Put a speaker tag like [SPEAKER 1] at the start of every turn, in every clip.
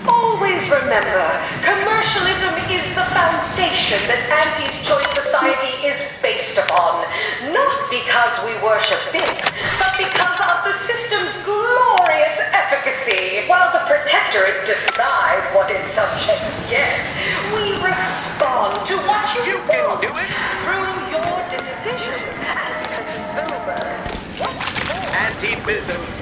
[SPEAKER 1] Always remember, commercialism is the foundation that Auntie's Choice Society is based upon. Not because we worship bits, but because of the system's glorious efficacy. While the Protectorate decide what its subjects get, we respond to what you want through your decisions as consumers.
[SPEAKER 2] Anti-business.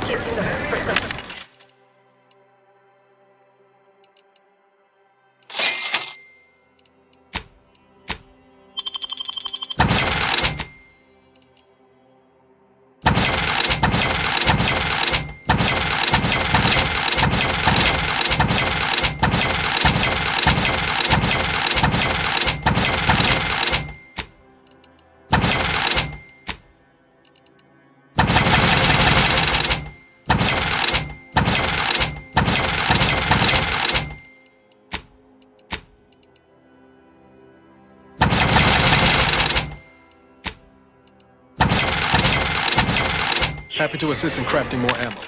[SPEAKER 3] Happy to assist in crafting more ammo.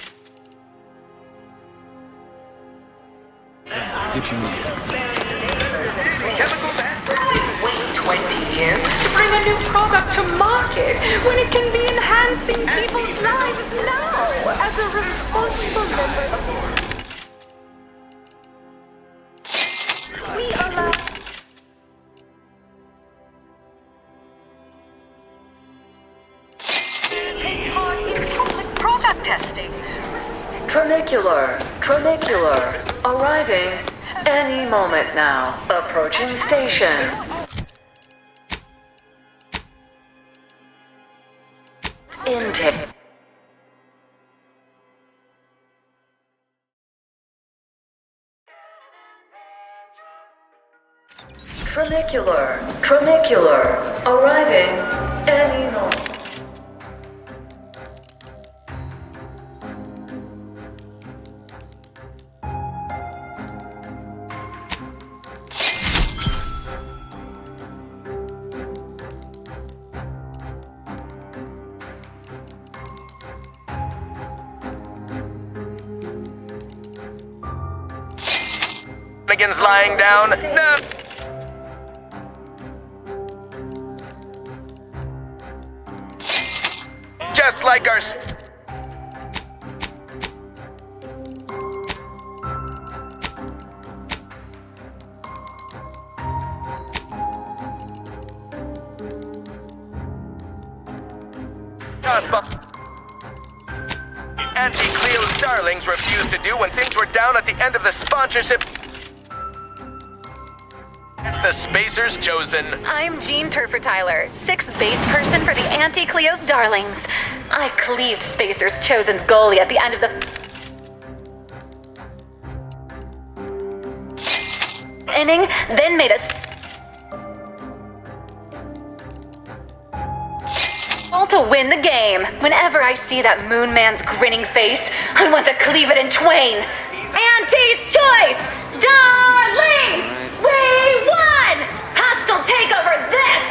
[SPEAKER 3] If you need it.
[SPEAKER 1] Wait 20 years to bring a new product to market when it can be enhancing people's lives now as a responsible member of society. We allow... take part in public product testing. Tramicular, arriving any moment now. Approaching station. Intake. Tramicular, arriving any moment.
[SPEAKER 2] Begins lying down. No. Just like our... Anti-Cleo's darlings refused to do when things were down at the end of the sponsorship. It's the Spacers chosen.
[SPEAKER 4] I'm Jean Turfer-Tyler, 6th base person for the Anti-Cleo's Darlings. I cleaved Spacers chosen's goalie at the end of the inning, then made a to win the game. Whenever I see that Moon Man's grinning face, I want to cleave it in twain. Auntie's Choice! Darlings! We won! Hostile takeover this!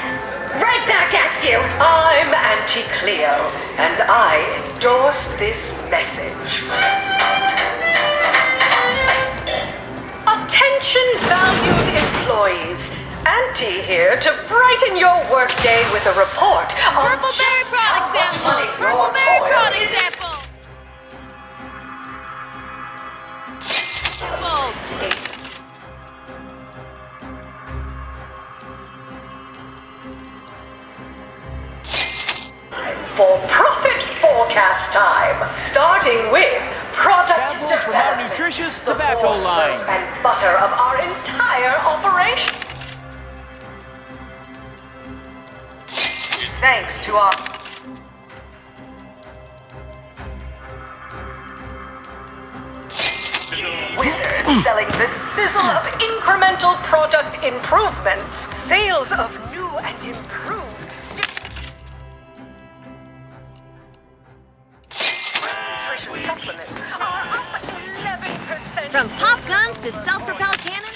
[SPEAKER 4] Right back at you!
[SPEAKER 1] I'm Auntie Cleo, and I endorse this message. Attention valued employees. Auntie here to brighten your workday with a report on
[SPEAKER 5] Purple berry product samples! Purple berry product samples!
[SPEAKER 1] For profit forecast time, starting with product
[SPEAKER 6] Samples from our
[SPEAKER 1] development,
[SPEAKER 6] nutritious
[SPEAKER 1] the
[SPEAKER 6] tobacco
[SPEAKER 1] more
[SPEAKER 6] line.
[SPEAKER 1] slope and butter of our entire operation. Thanks to our wizard selling the sizzle of incremental product improvements. Sales of new and improved nutrition supplements are up 11%.
[SPEAKER 5] From pop guns to self-propelled cannons.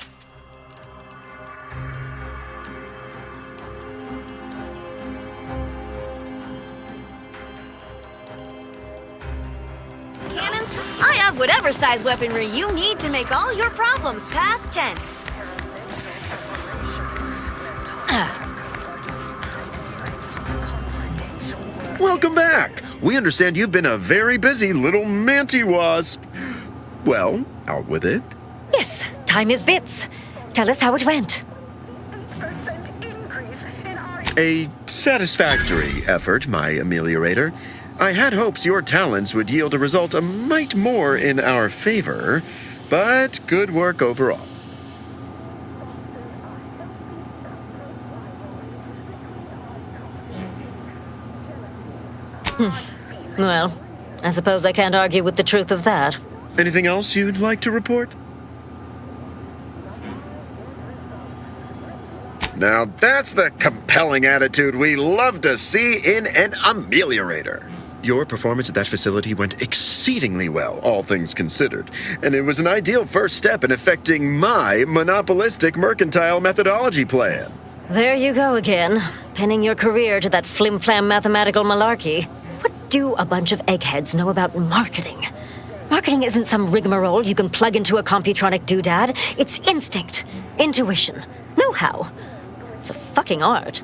[SPEAKER 5] I have whatever size weaponry you need to make all your problems past tense.
[SPEAKER 6] Welcome back. We understand you've been a very busy little manty-wasp. Well, out with it.
[SPEAKER 7] Yes, time is bits. Tell us how it went.
[SPEAKER 6] A satisfactory effort, my ameliorator. I had hopes your talents would yield a result a mite more in our favor, but good work overall.
[SPEAKER 7] Well, I suppose I can't argue with the truth of that.
[SPEAKER 6] Anything else you'd like to report? Now that's the compelling attitude we love to see in an ameliorator. Your performance at that facility went exceedingly well, all things considered, and it was an ideal first step in effecting my monopolistic mercantile methodology plan.
[SPEAKER 7] There you go again, pinning your career to that flim-flam mathematical malarkey. What do a bunch of eggheads know about marketing? Marketing isn't some rigmarole you can plug into a computronic doodad. It's instinct, intuition, know-how. It's a fucking art.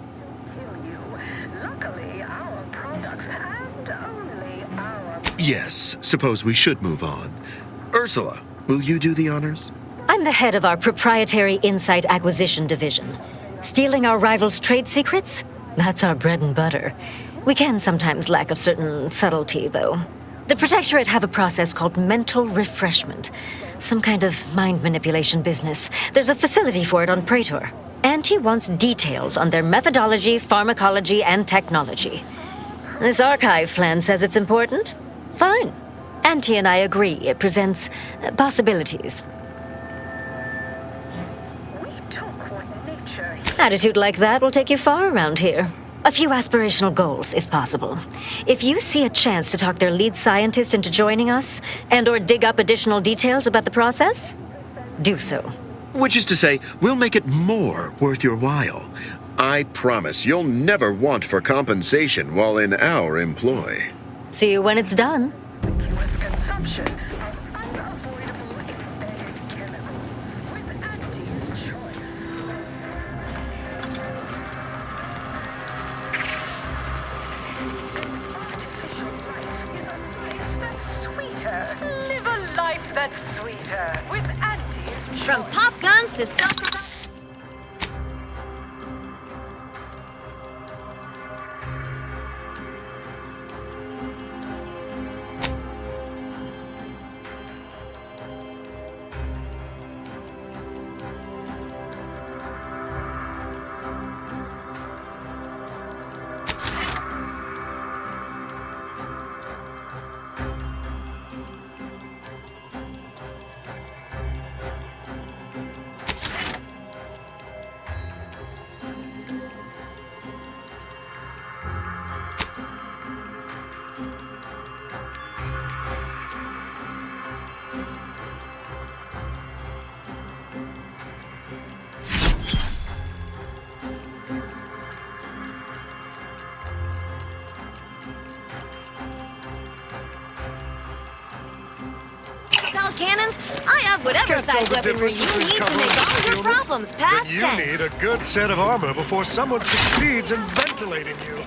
[SPEAKER 6] Yes, suppose we should move on. Ursula, will you do the honors?
[SPEAKER 7] I'm the head of our proprietary insight acquisition division. Stealing our rivals' trade secrets? That's our bread and butter. We can sometimes lack a certain subtlety, though. The Protectorate have a process called mental refreshment. Some kind of mind manipulation business. There's a facility for it on Praetor. And he wants details on their methodology, pharmacology, and technology. This archive plan says it's important. Fine. Auntie and I agree it presents possibilities. Attitude like that will take you far around here. A few aspirational goals, if possible. If you see a chance to talk their lead scientist into joining us, and/or dig up additional details about the process, do so.
[SPEAKER 6] Which is to say, we'll make it more worth your while. I promise you'll never want for compensation while in our employ.
[SPEAKER 7] See you when it's done.
[SPEAKER 1] Live a life that's sweeter with Auntie's choice.
[SPEAKER 5] From pop guns to self-propelled. Cannons, I have whatever size weaponry you need to make all your problems past
[SPEAKER 8] You
[SPEAKER 5] tense.
[SPEAKER 8] need a good set of armor before someone succeeds in ventilating you.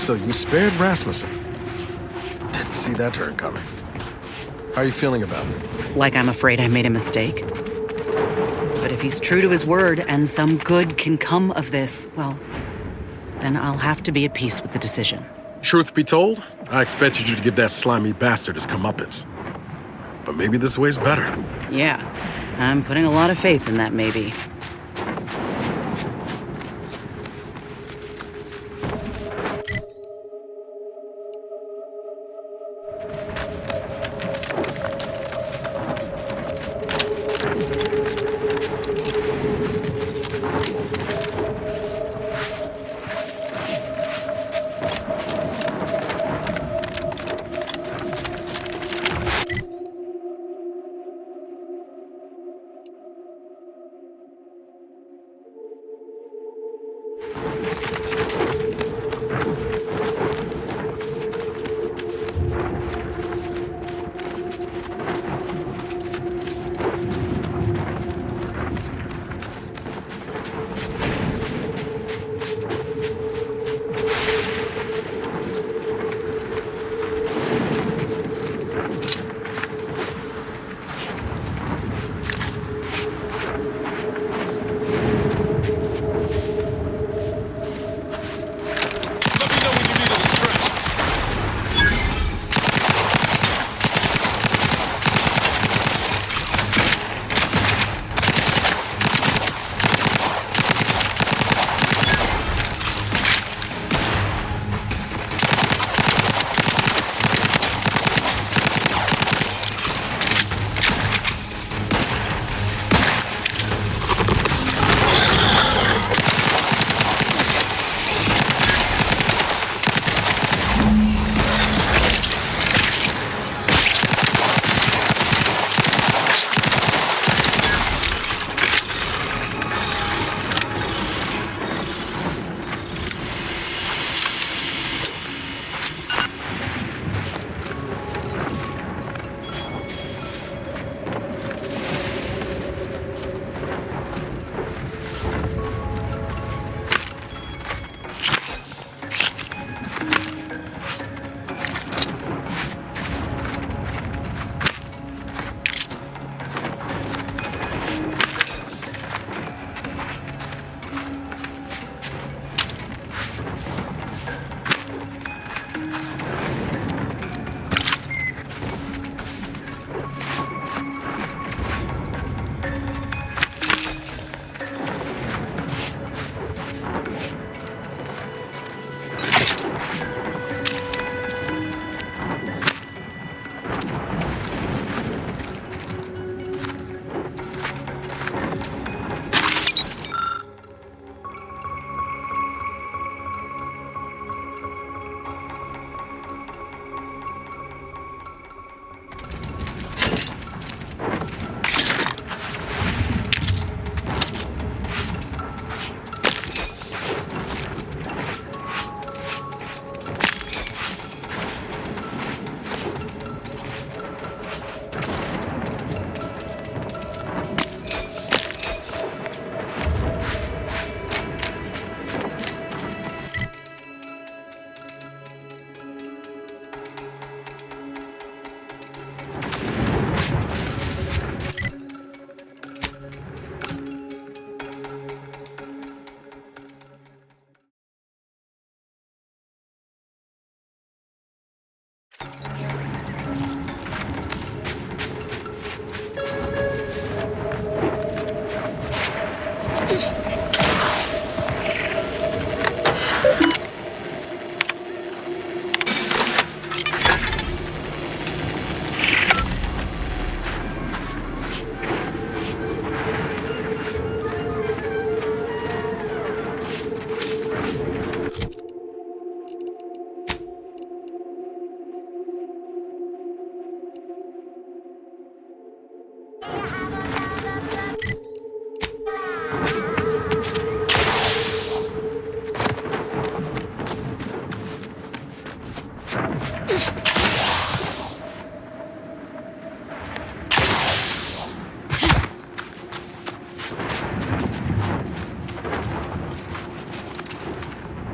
[SPEAKER 3] So you spared Rasmussen. Didn't see that turn coming. How are you feeling about it?
[SPEAKER 9] Like I'm afraid I made a mistake. But if he's true to his word and some good can come of this, well, then I'll have to be at peace with the decision.
[SPEAKER 3] Truth be told, I expected you to give that slimy bastard his comeuppance. But maybe this way's better.
[SPEAKER 9] Yeah, I'm putting a lot of faith in that maybe.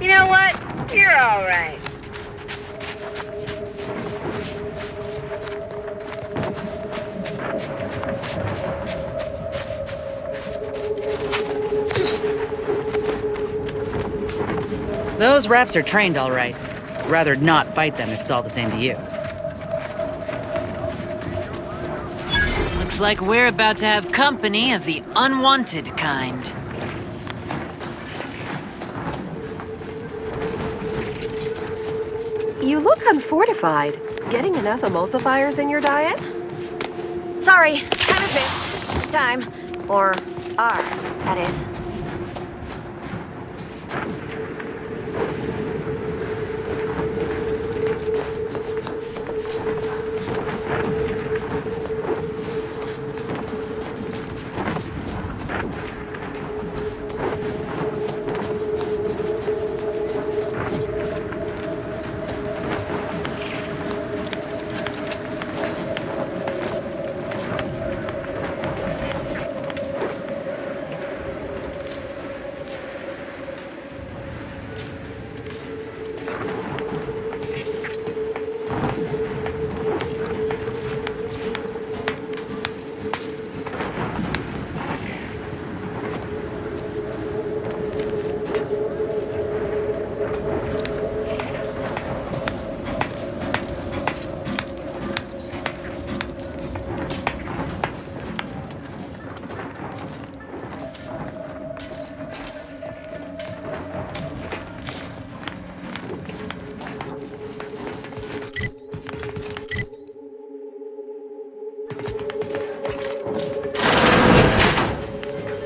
[SPEAKER 5] You know what? You're all right.
[SPEAKER 9] Those reps are trained all right. Rather not fight them if it's all the same to you.
[SPEAKER 10] Looks like we're about to have company of the unwanted kind.
[SPEAKER 11] You look unfortified. Getting enough emulsifiers in your diet?
[SPEAKER 5] Sorry, counterfeit. This time. Or are, that is.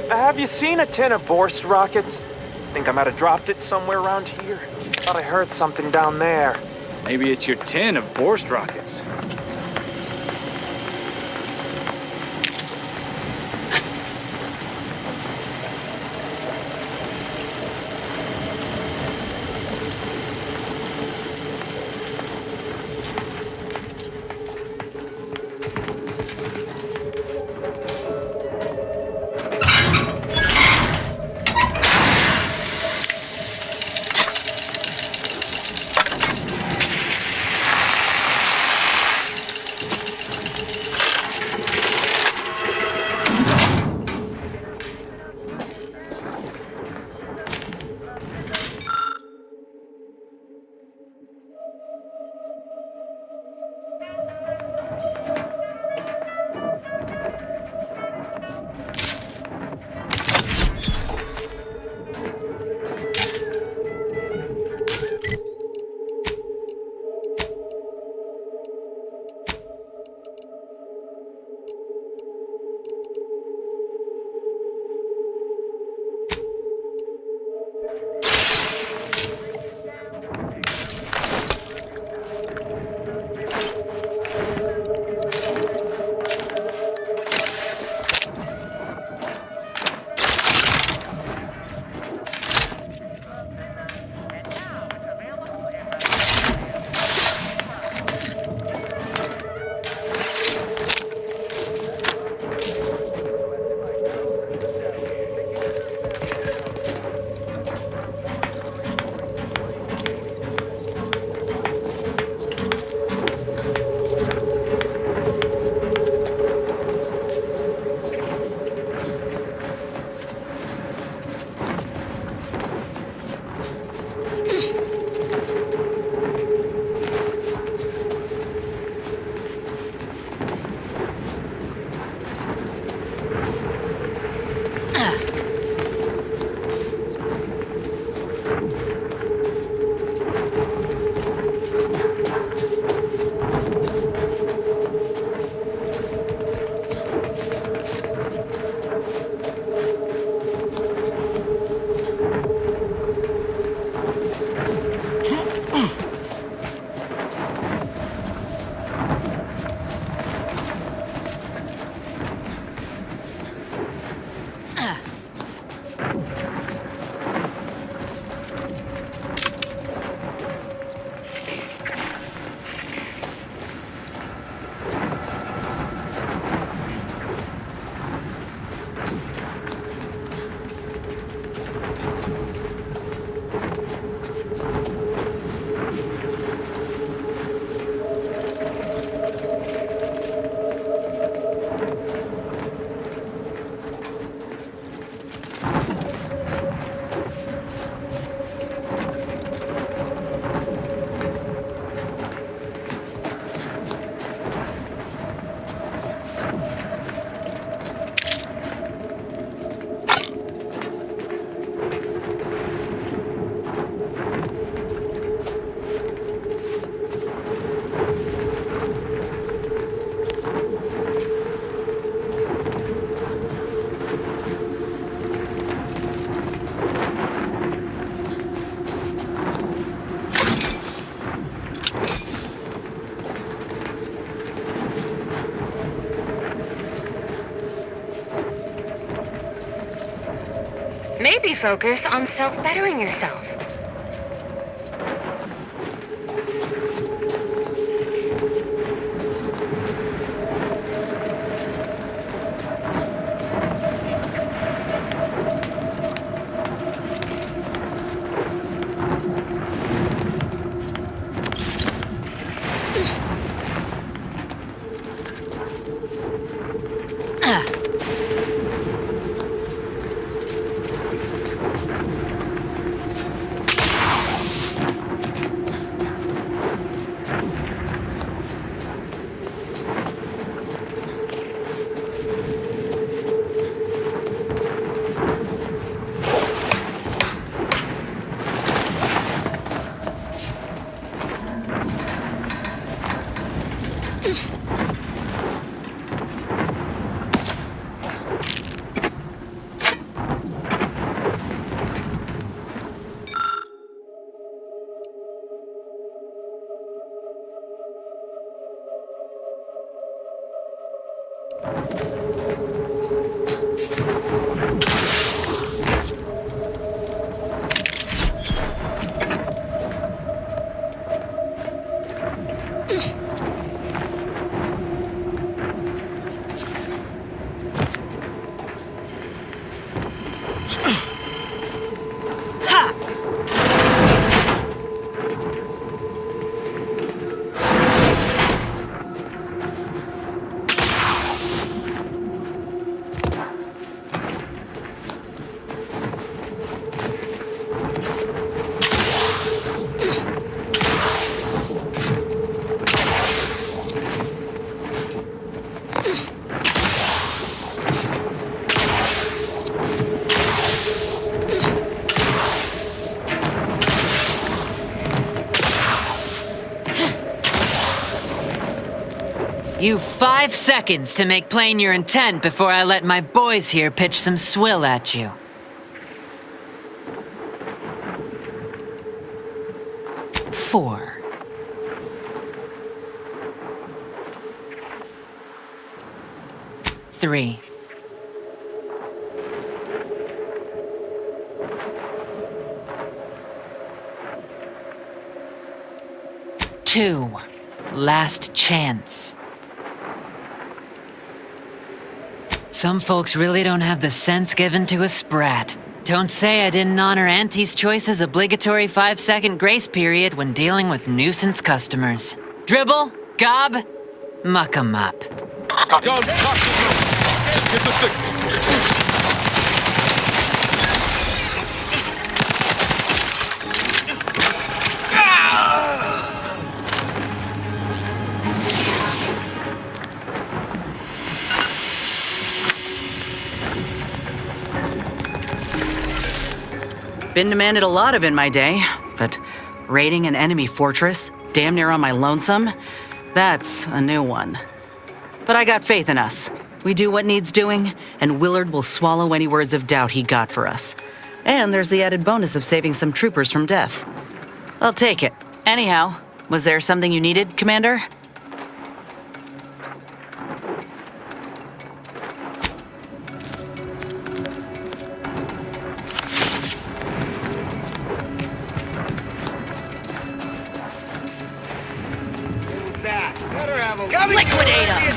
[SPEAKER 12] Have you seen a tin of Borst rockets? Think I might have dropped it somewhere around here. Thought I heard something down there.
[SPEAKER 13] Maybe it's your tin of Borst rockets.
[SPEAKER 14] Maybe focus on self-bettering yourself.
[SPEAKER 10] You 5 seconds to make plain your intent before I let my boys here pitch some swill at you. Four. 3. 2. Last chance. Some folks really don't have the sense given to a sprat. Don't say I didn't honor Auntie's Choice's obligatory 5-second grace period when dealing with nuisance customers. Dribble, gob, muck 'em up.
[SPEAKER 3] Guns, just get the signal.
[SPEAKER 9] Been demanded a lot of in my day, but raiding an enemy fortress, damn near on my lonesome, that's a new one. But I got faith in us. We do what needs doing, and Willard will swallow any words of doubt he got for us. And there's the added bonus of saving some troopers from death. I'll take it. Anyhow, was there something you needed, Commander?
[SPEAKER 5] Liquidate him!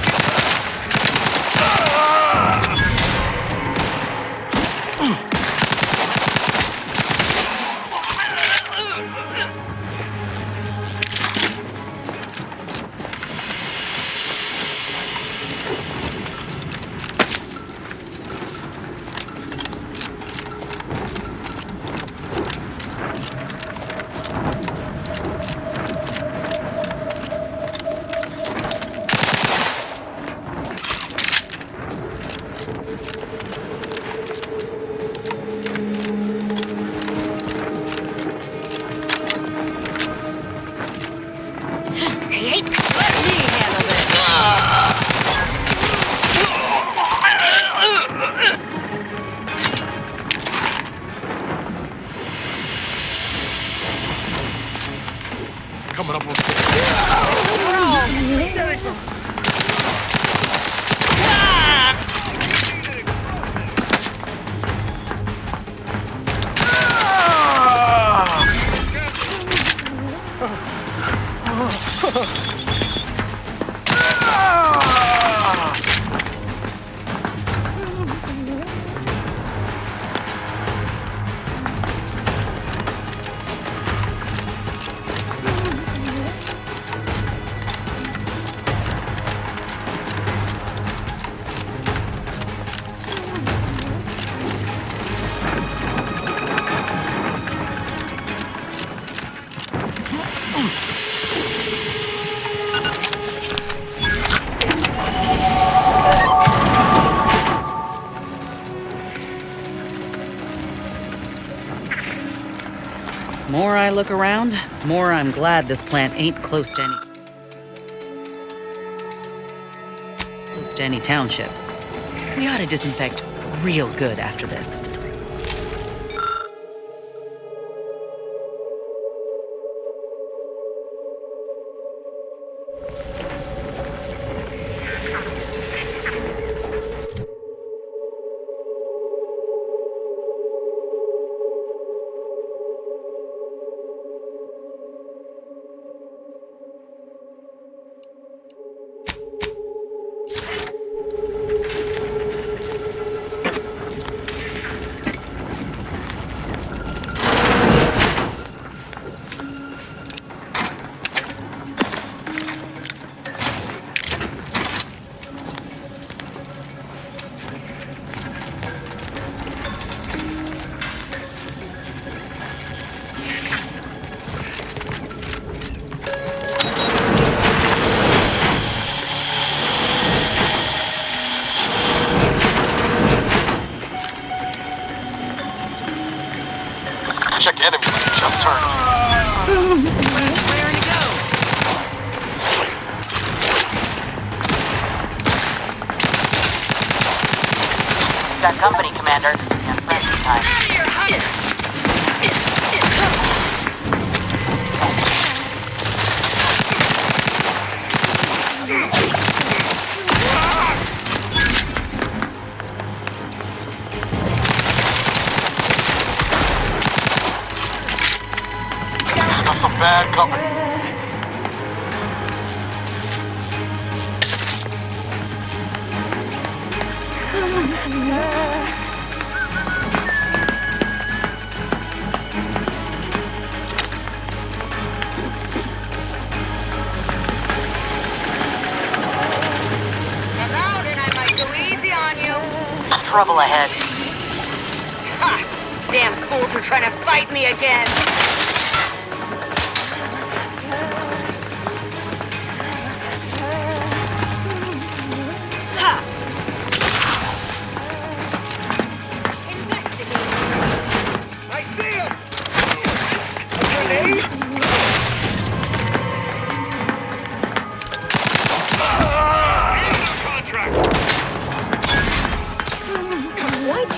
[SPEAKER 9] More I look around, more I'm glad this plant ain't close to any townships. We ought to disinfect real good after this.
[SPEAKER 12] Check enemy just turned.
[SPEAKER 9] Where to go? Got company, Commander. And friendly time. Out of your hut!
[SPEAKER 12] Some bad company.
[SPEAKER 5] Come out and I might go easy on you.
[SPEAKER 9] Trouble ahead.
[SPEAKER 5] Ha! Damn fools are trying to fight me again.
[SPEAKER 8] I see him! A grenade? Contract!
[SPEAKER 5] What?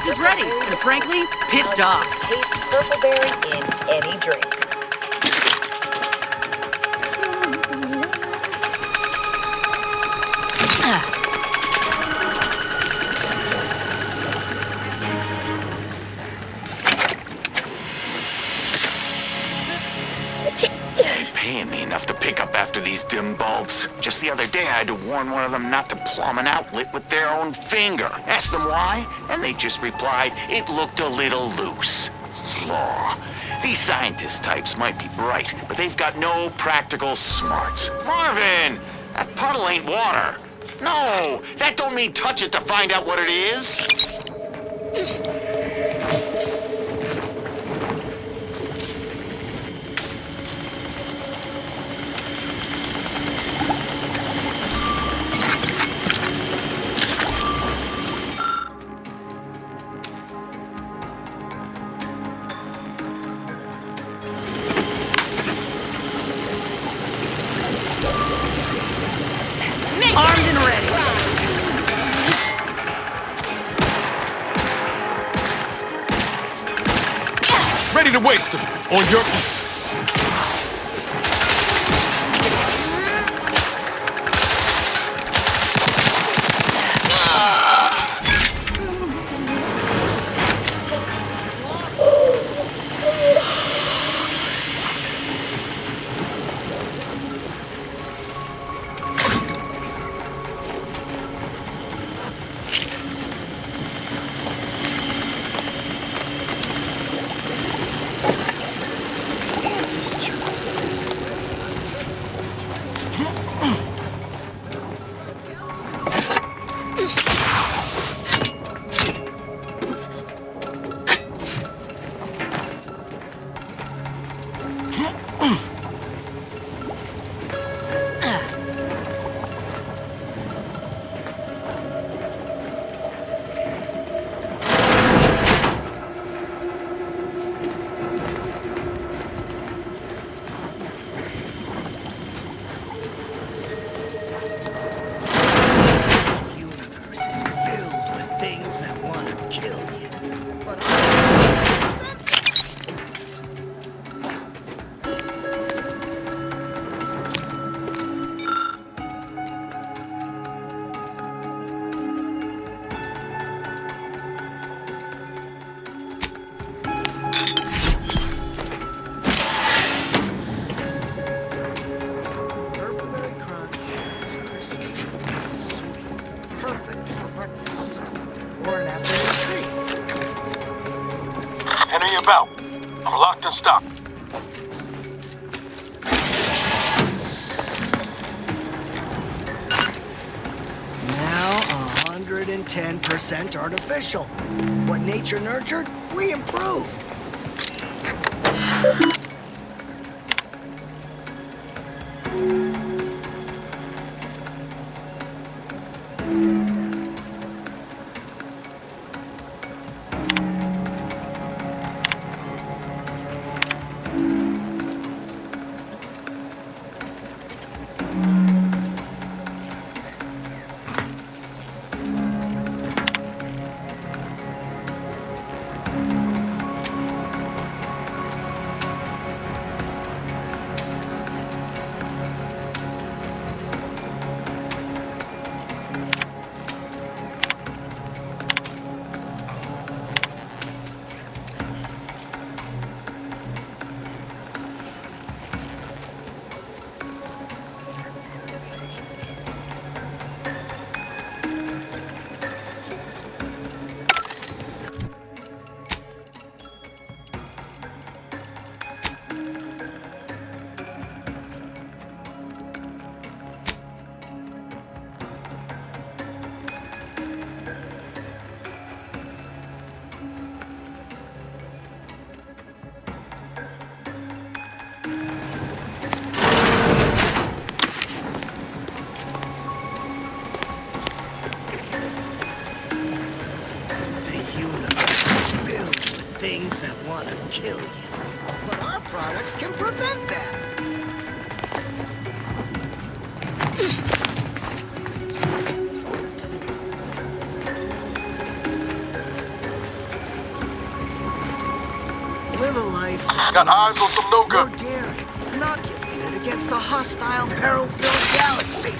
[SPEAKER 9] Is ready, and frankly, pissed off.
[SPEAKER 15] Taste purple berry in any drink.
[SPEAKER 16] Ain't paying me enough to pick up after these dim bulbs. Just the other day, I had to warn one of them not to plumb an outlet with their own finger. Asked them why, and they just replied, it looked a little loose. Law. These scientist types might be bright, but they've got no practical smarts. Marvin! That puddle ain't water. No, that don't mean touch it to find out what it is.
[SPEAKER 9] Armed and ready.
[SPEAKER 3] Ready to waste him. On your...
[SPEAKER 8] Henry about. I'm locked and stocked.
[SPEAKER 17] Now 110% artificial. What nature nurtured, we improved. Things that want to kill you. But our products can prevent that. Live a life that's
[SPEAKER 8] got eyes on some no-good.
[SPEAKER 17] more daring, inoculated against a hostile, peril-filled galaxy.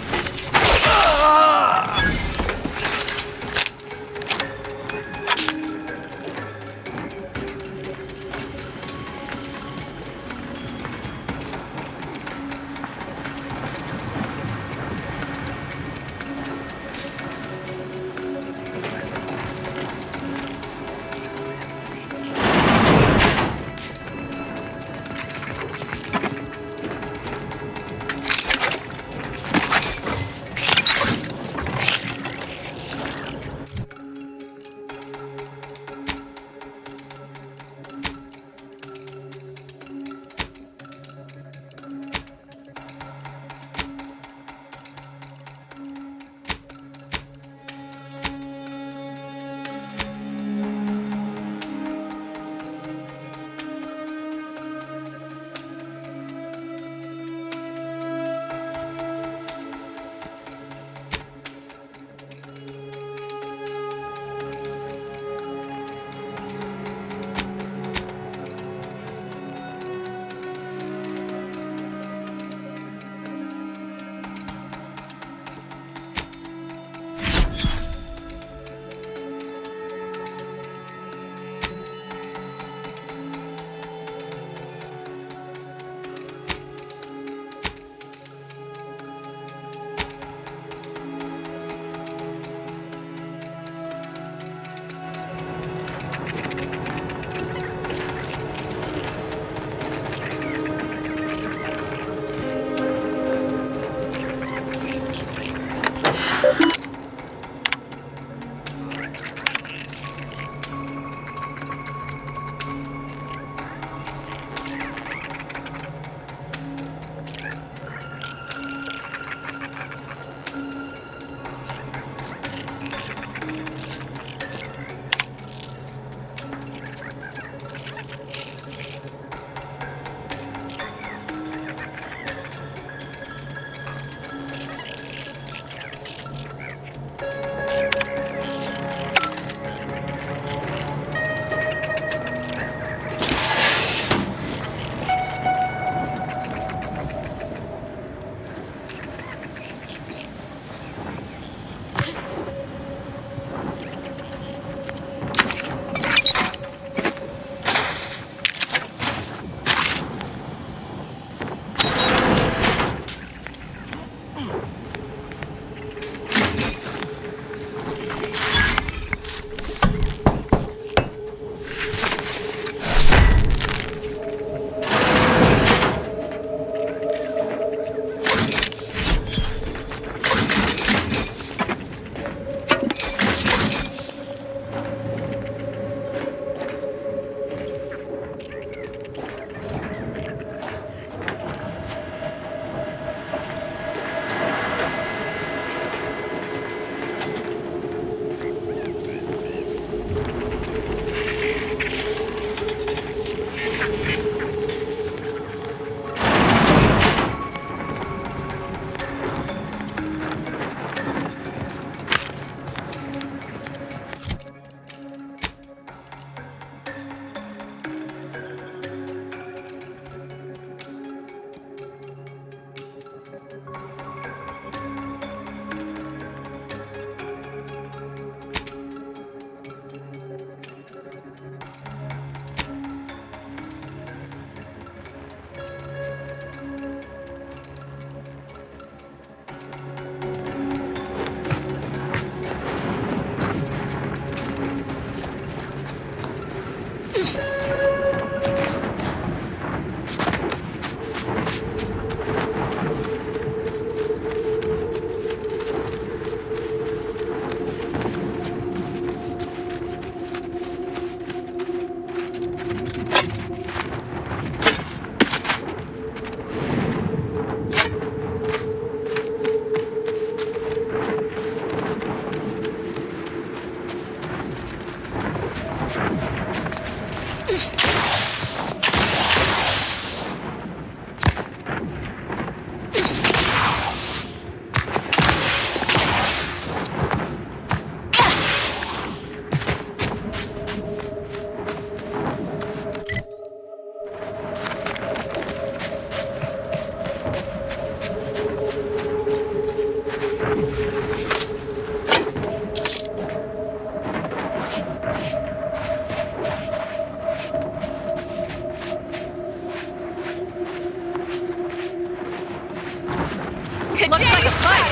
[SPEAKER 5] Looks like a fight.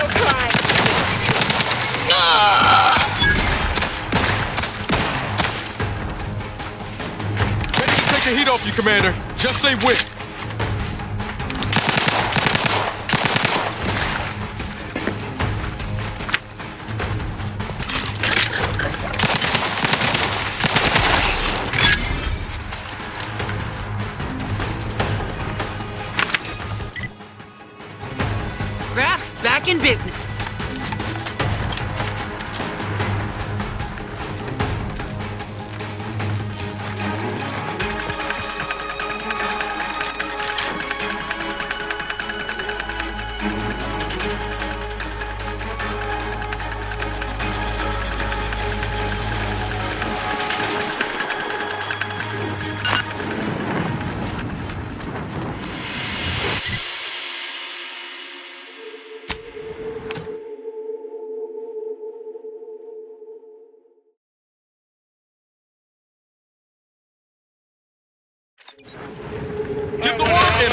[SPEAKER 3] Ready to take the heat off you, Commander. Just say when.
[SPEAKER 10] Graph's back in business.
[SPEAKER 3] Give the word in.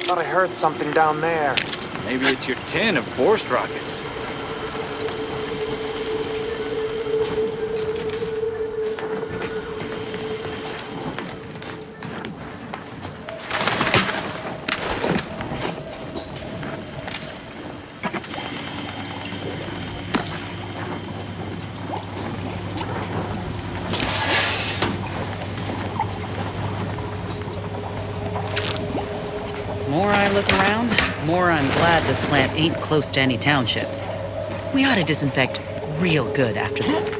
[SPEAKER 12] Thought I heard something down there.
[SPEAKER 13] Maybe it's your tin of Borst rockets.
[SPEAKER 9] More I look around, more I'm glad this plant ain't close to any townships. We ought to disinfect real good after this.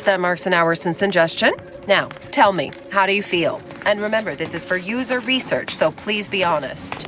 [SPEAKER 11] that marks an hour since ingestion. Now, tell me, how do you feel? And remember, this is for user research, so please be honest.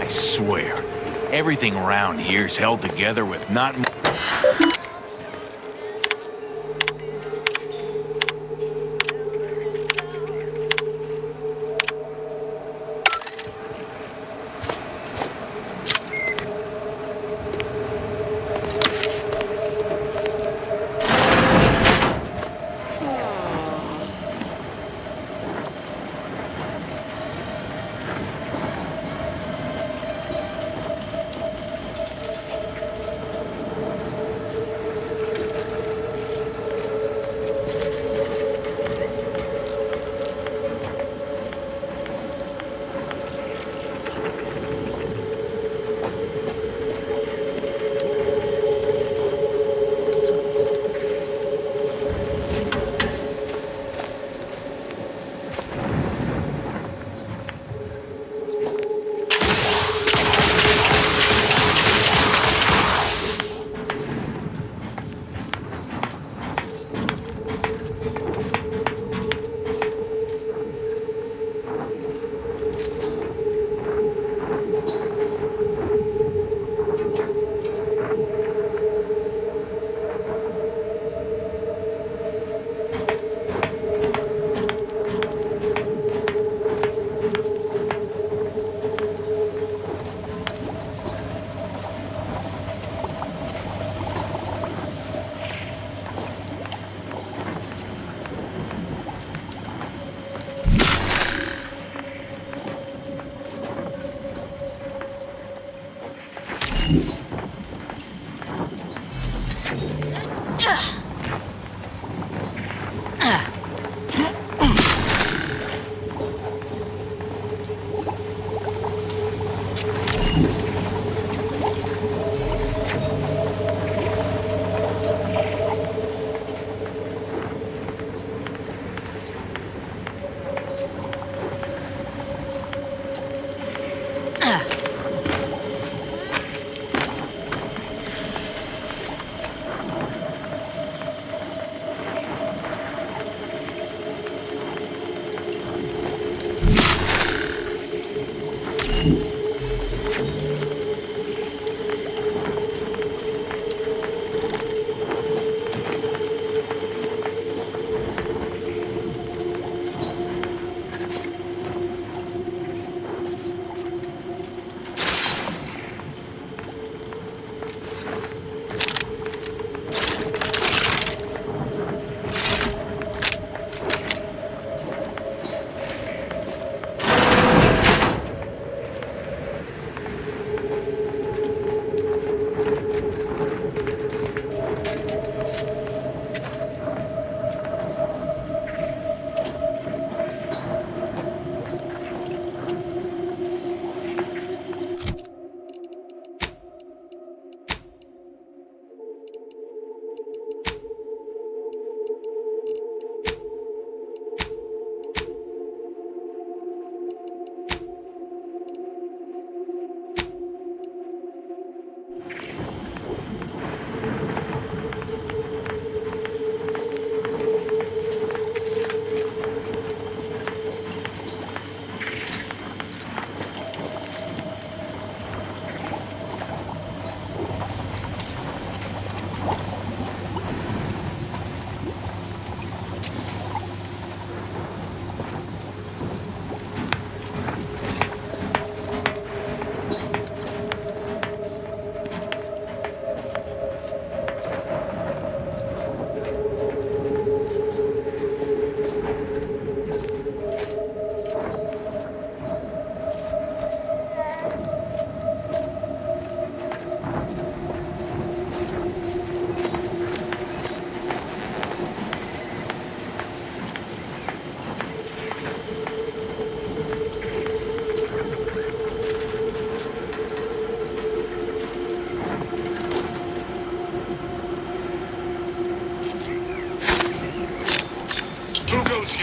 [SPEAKER 18] I swear, everything around here's held together with not more.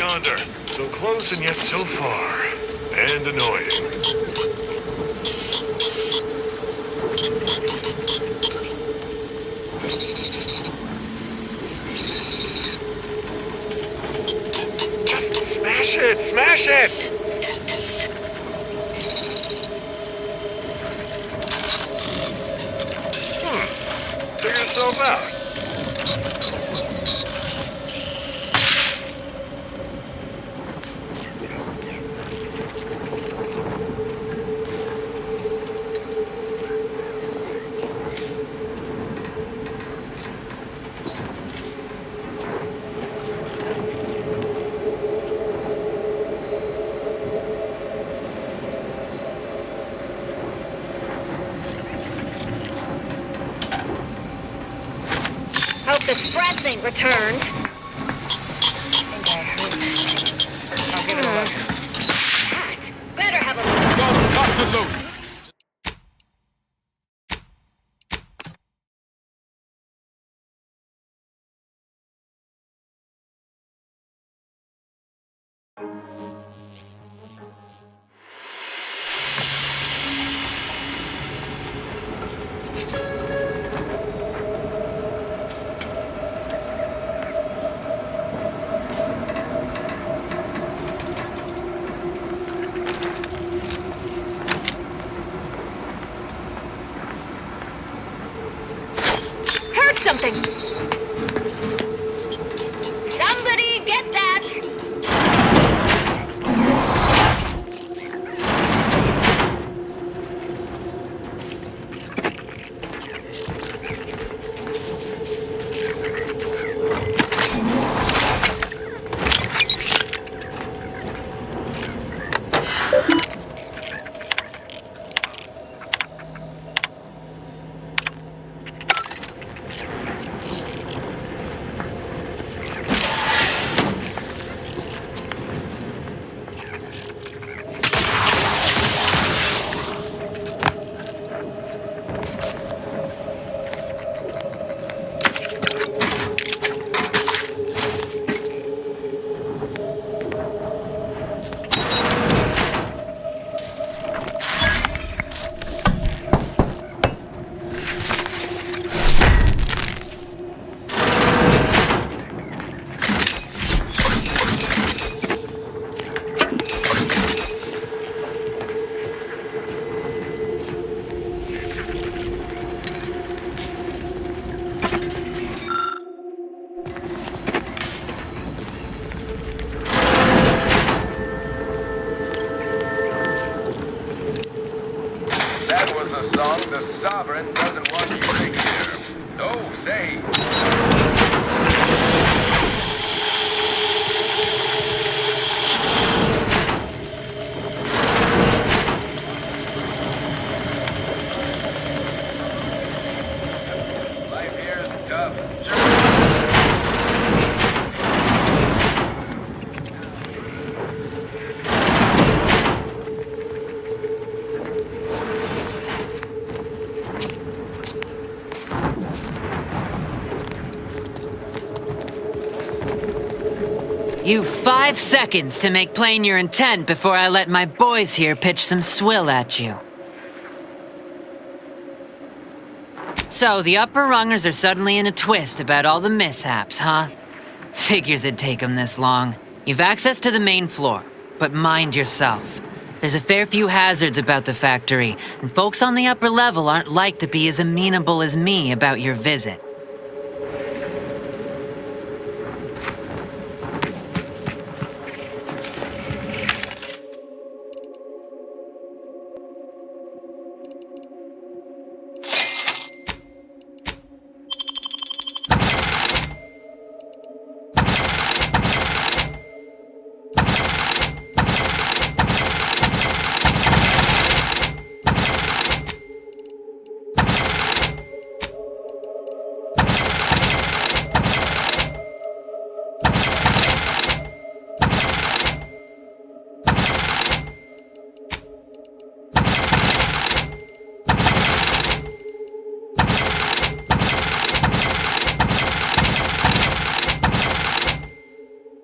[SPEAKER 8] yonder. So close and yet so far. And annoying. Just smash it! Smash it! Figure yourself out.
[SPEAKER 14] Hope the sprats ain't returned. I'll give it a look. That better have a look.
[SPEAKER 3] Guns got the loot.
[SPEAKER 14] Heard something. Somebody get that.
[SPEAKER 2] That was a song the Sovereign doesn't want you to hear. Oh, say. Life here is tough.
[SPEAKER 10] You've 5 seconds to make plain your intent before I let my boys here pitch some swill at you. So, the upper rungers are suddenly in a twist about all the mishaps, huh? Figures it'd take them this long. You've access to the main floor, but mind yourself. There's a fair few hazards about the factory, and folks on the upper level aren't like to be as amenable as me about your visit.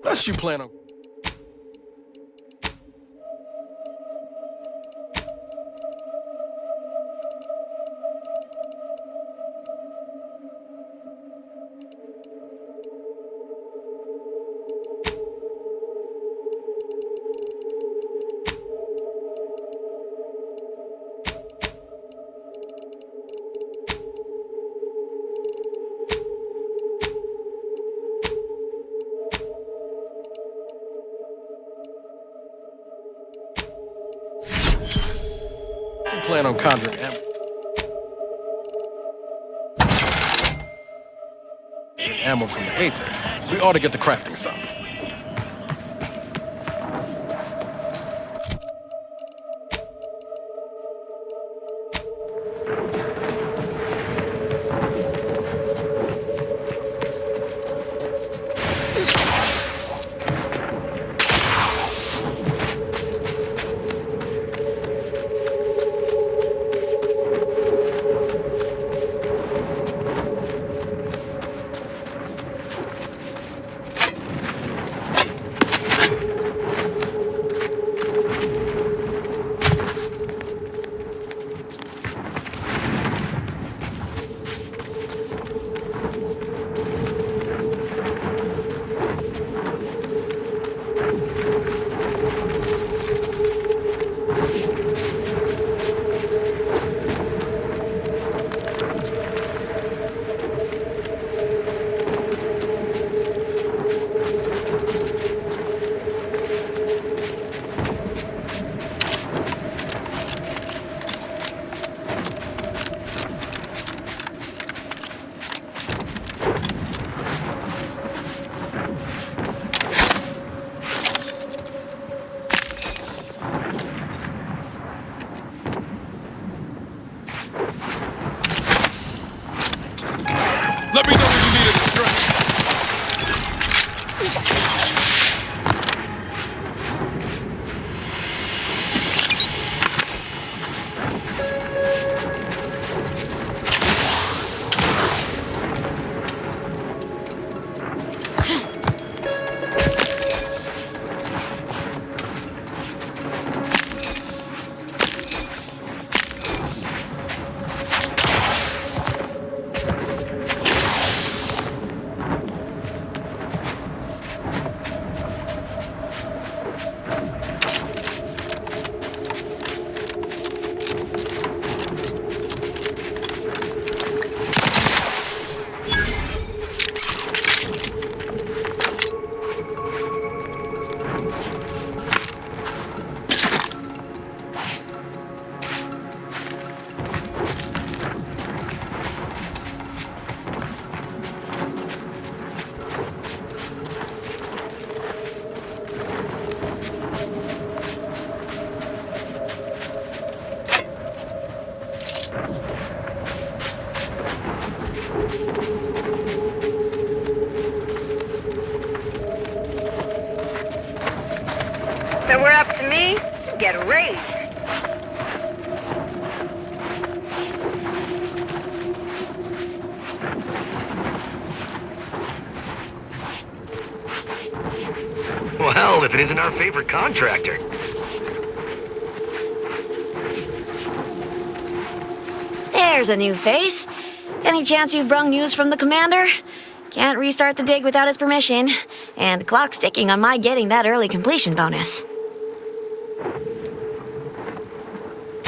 [SPEAKER 3] Unless you plan on... I'm conjuring ammo from the Aether. We ought to get to crafting some. Let me know when you need a distraction.
[SPEAKER 5] If it were up to me, you'd get a raise.
[SPEAKER 19] Well, if it isn't our favorite contractor.
[SPEAKER 5] There's a new face. Any chance you've brung news from the commander? Can't restart the dig without his permission, and the clock's ticking on my getting that early completion bonus.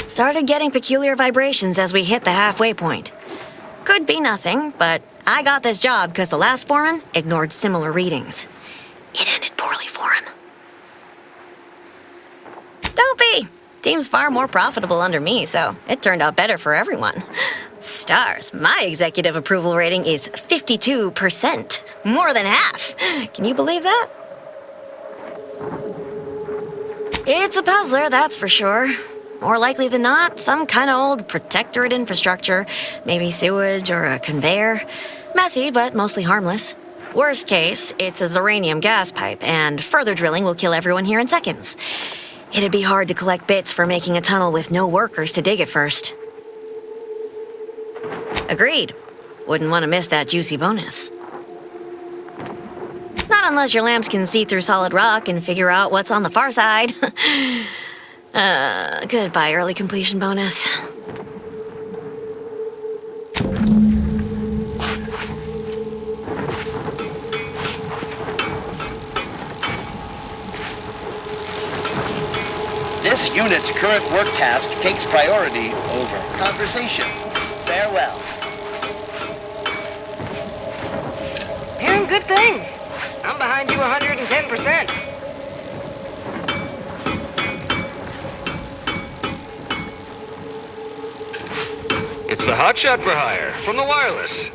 [SPEAKER 5] Started getting peculiar vibrations as we hit the halfway point. Could be nothing, but I got this job because the last foreman ignored similar readings. It ended poorly for him. Don't be! Team's far more profitable under me, so it turned out better for everyone. Stars, my executive approval rating is 52%. More than half. Can you believe that? It's a puzzler, that's for sure. More likely than not, some kind of old protectorate infrastructure. Maybe sewage or a conveyor. Messy, but mostly harmless. Worst case, it's a uranium gas pipe, and further drilling will kill everyone here in seconds. It'd be hard to collect bits for making a tunnel with no workers to dig it first. Agreed. Wouldn't want to miss that juicy bonus. Not unless your lamps can see through solid rock and figure out what's on the far side. Goodbye, early completion bonus.
[SPEAKER 20] This unit's current work task takes priority over conversation. Farewell.
[SPEAKER 15] Hearing good things. I'm behind you 110%.
[SPEAKER 21] It's the hotshot for hire from the wireless.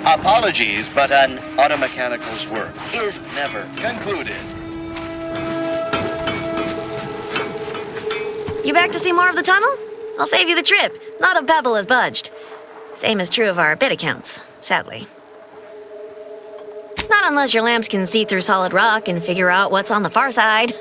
[SPEAKER 20] Apologies, but an automechanical's work is never concluded.
[SPEAKER 5] You back to see more of the tunnel? I'll save you the trip. Not a pebble has budged. Same is true of our bit accounts, sadly. Not unless your lamps can see through solid rock and figure out what's on the far side.